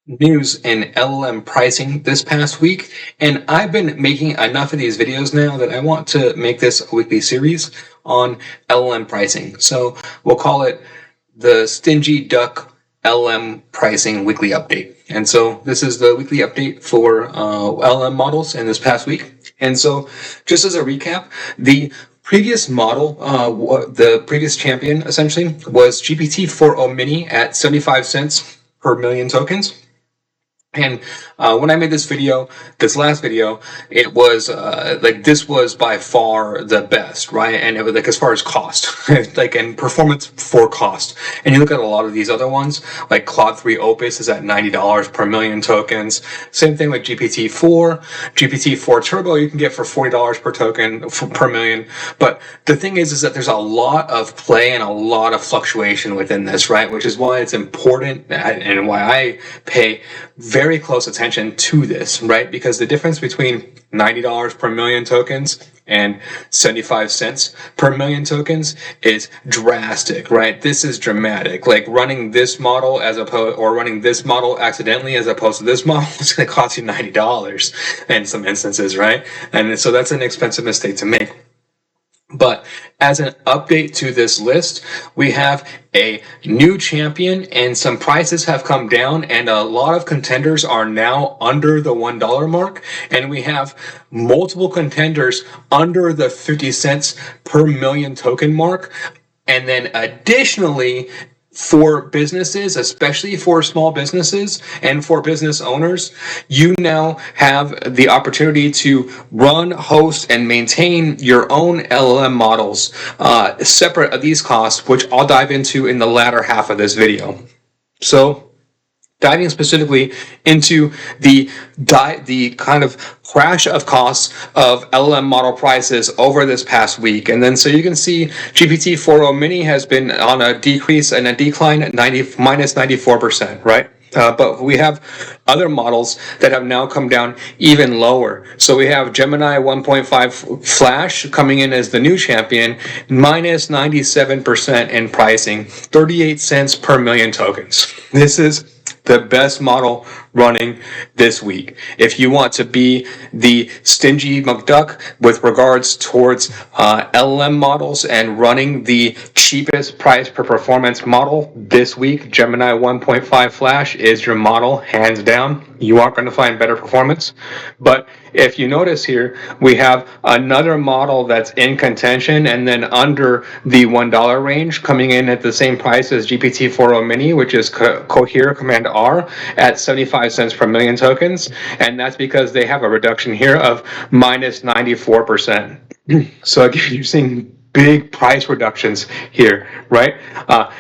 news in LLM pricing this past week, and I've been making enough of these videos now that I want to make this a weekly series on LLM pricing. So we'll call it the Stingy Duck LLM pricing weekly update. And so this is the weekly update for LLM models in this past week. And so just as a recap, the previous model, the previous champion essentially was GPT-4o Mini at 75 cents per million tokens. And when I made this video, this last video, it was like this was by far the best, right? And it was like as far as cost, like and performance for cost. And you look at a lot of these other ones, like Claude 3 Opus is at $90 per million tokens. Same thing with GPT-4, GPT-4 Turbo you can get for $40 per token per million. But the thing is that there's a lot of play and a lot of fluctuation within this, right? Which is why it's important and why I pay very close attention to this, right? Because the difference between $90 per million tokens and 75 cents per million tokens is drastic, right? This is dramatic. Like running this model running this model accidentally as opposed to this model, it's going to cost you $90 in some instances, right? And so that's an expensive mistake to make. But as an update to this list, we have a new champion and some prices have come down and a lot of contenders are now under the $1 mark. And we have multiple contenders under the 50 cents per million token mark. And then additionally, for businesses, especially for small businesses and for business owners, you now have the opportunity to run, host, and maintain your own LLM models separate of these costs, which I'll dive into in the latter half of this video. So, diving specifically into the kind of crash of costs of LLM model prices over this past week. And then so you can see GPT-4o Mini has been on a decrease and a decline at minus 94%, right? But we have other models that have now come down even lower. So we have Gemini 1.5 Flash coming in as the new champion, minus 97% in pricing, 38 cents per million tokens. This is the best model running this week. If you want to be the stingy McDuck with regards towards LLM models and running the cheapest price per performance model this week, Gemini 1.5 Flash is your model, hands down. You aren't going to find better performance. But if you notice here, we have another model that's in contention and then under the $1 range coming in at the same price as GPT-4o Mini, which is Cohere Command R at 75 cents per million tokens. And that's because they have a reduction here of minus 94%. So again, you're seeing big price reductions here, right?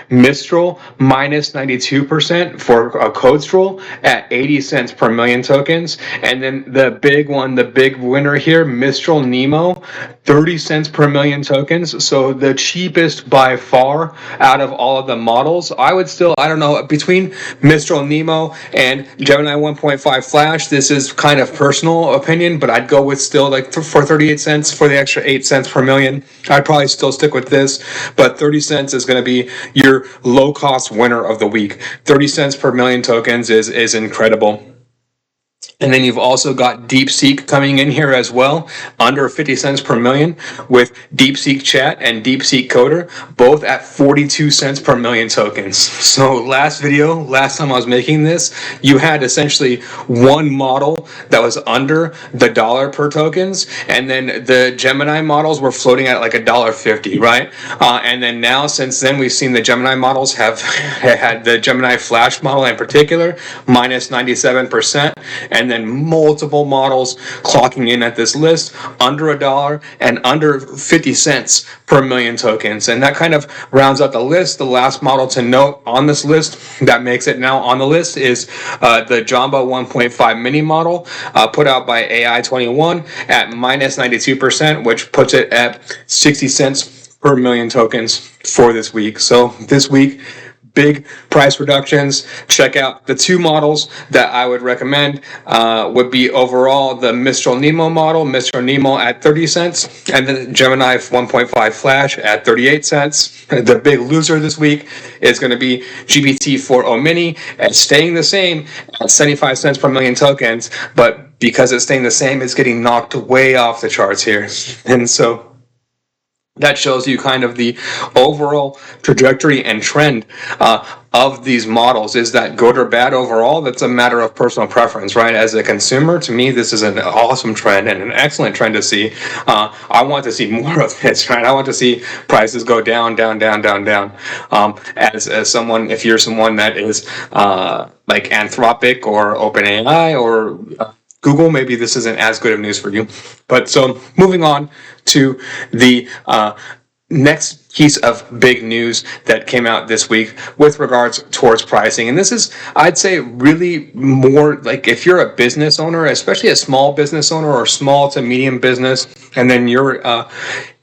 Mistral minus 92% for a CodeStroll at 80 cents per million tokens. And then the big one, the big winner here, Mistral Nemo, 30 cents per million tokens. So the cheapest by far out of all of the models. I would still, I don't know, between Mistral Nemo and Gemini 1.5 Flash, this is kind of personal opinion, but I'd go with still like for 38 cents for the extra 8 cents per million. I'd probably still stick with this, but 30 cents is going to be your low cost winner of the week. 30 cents per million tokens is incredible. And then you've also got Deepseek coming in here as well, under 50 cents per million, with Deepseek Chat and Deepseek Coder, both at 42 cents per million tokens. So last time I was making this, you had essentially one model that was under the $1 per tokens, and then the Gemini models were floating at like $1.50, right? And then now, since then, we've seen the Gemini models have had the Gemini Flash model in particular, minus 97%, and then multiple models clocking in at this list under $1 and under 50 cents per million tokens. And that kind of rounds out the list. The last model to note on this list that makes it now on the list is the Jamba 1.5 mini model put out by AI21 at minus 92%, which puts it at 60 cents per million tokens for this week. So this week, big price reductions. Check out the two models that I would recommend would be overall the Mistral Nemo model, Mistral Nemo at 30 cents, and then Gemini 1.5 Flash at 38 cents. The big loser this week is going to be GPT-4o Mini, and staying the same at 75 cents per million tokens, but because it's staying the same, it's getting knocked way off the charts here. And so that shows you kind of the overall trajectory and trend of these models. Is that good or bad overall? That's a matter of personal preference, right? As a consumer, to me, this is an awesome trend and an excellent trend to see. I want to see more of this, right? I want to see prices go down, down, down, down, down. As someone, if you're someone that is like Anthropic or OpenAI or Google, maybe this isn't as good of news for you. But so moving on to the next piece of big news that came out this week with regards towards pricing. And this is, I'd say, really more like if you're a business owner, especially a small business owner or small to medium business, and then you're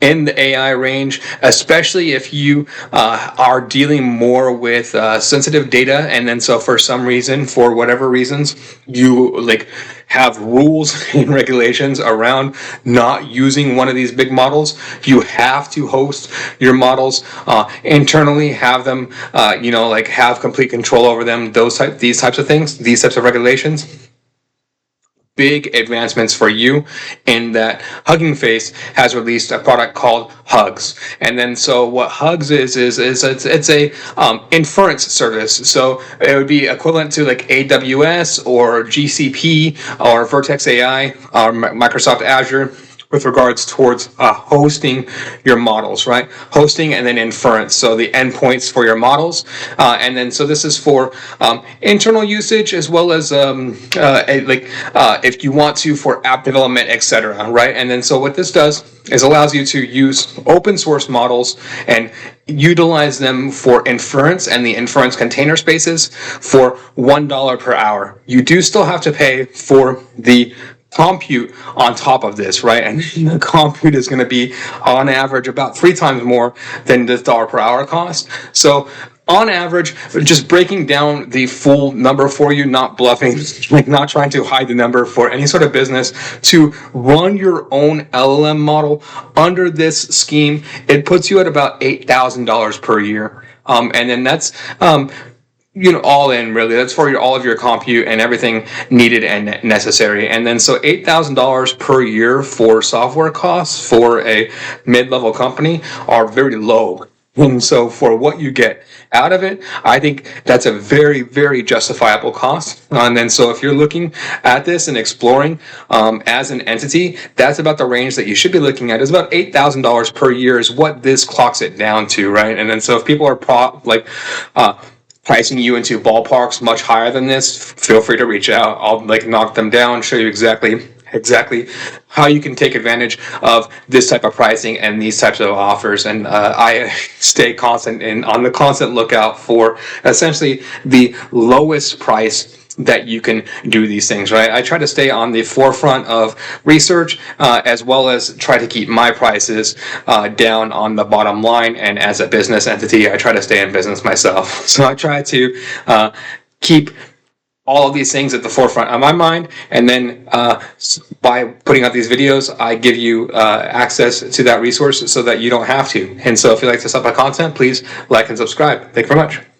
in the AI range, especially if you are dealing more with sensitive data, and then so for some reason, for whatever reasons, you like have rules and regulations around not using one of these big models. You have to host your models internally, have them, like have complete control over them. These types of things, these types of regulations. Big advancements for you in that Hugging Face has released a product called Hugs. And then so what Hugs is it's a inference service. So it would be equivalent to like AWS or GCP or Vertex AI or Microsoft Azure with regards towards hosting your models, right? Hosting and then inference, so the endpoints for your models. And then so this is for internal usage as well as if you want to for app development, etc., right? And then so what this does is allows you to use open source models and utilize them for inference and the inference container spaces for $1 per hour. You do still have to pay for the compute on top of this, right? And the compute is going to be on average about 3 times more than this $1 per hour cost. So on average, just breaking down the full number for you, not bluffing, like not trying to hide the number for any sort of business, to run your own LLM model under this scheme, it puts you at about $8,000 per year. And then that's all in, really. That's for all of your compute and everything needed and necessary. And then so $8,000 per year for software costs for a mid-level company are very low. And so for what you get out of it, I think that's a very, very justifiable cost. And then so if you're looking at this and exploring as an entity, that's about the range that you should be looking at. Is about $8,000 per year is what this clocks it down to, right? And then so if people are pricing you into ballparks much higher than this, feel free to reach out. I'll knock them down, show you exactly how you can take advantage of this type of pricing and these types of offers. And I stay constant and on the constant lookout for essentially the lowest price that you can do these things, right? I try to stay on the forefront of research as well as try to keep my prices down on the bottom line. And as a business entity, I try to stay in business myself. So I try to keep all of these things at the forefront of my mind, and then by putting out these videos, I give you access to that resource so that you don't have to. And so if you like this type of content, please like and subscribe. Thank you very much.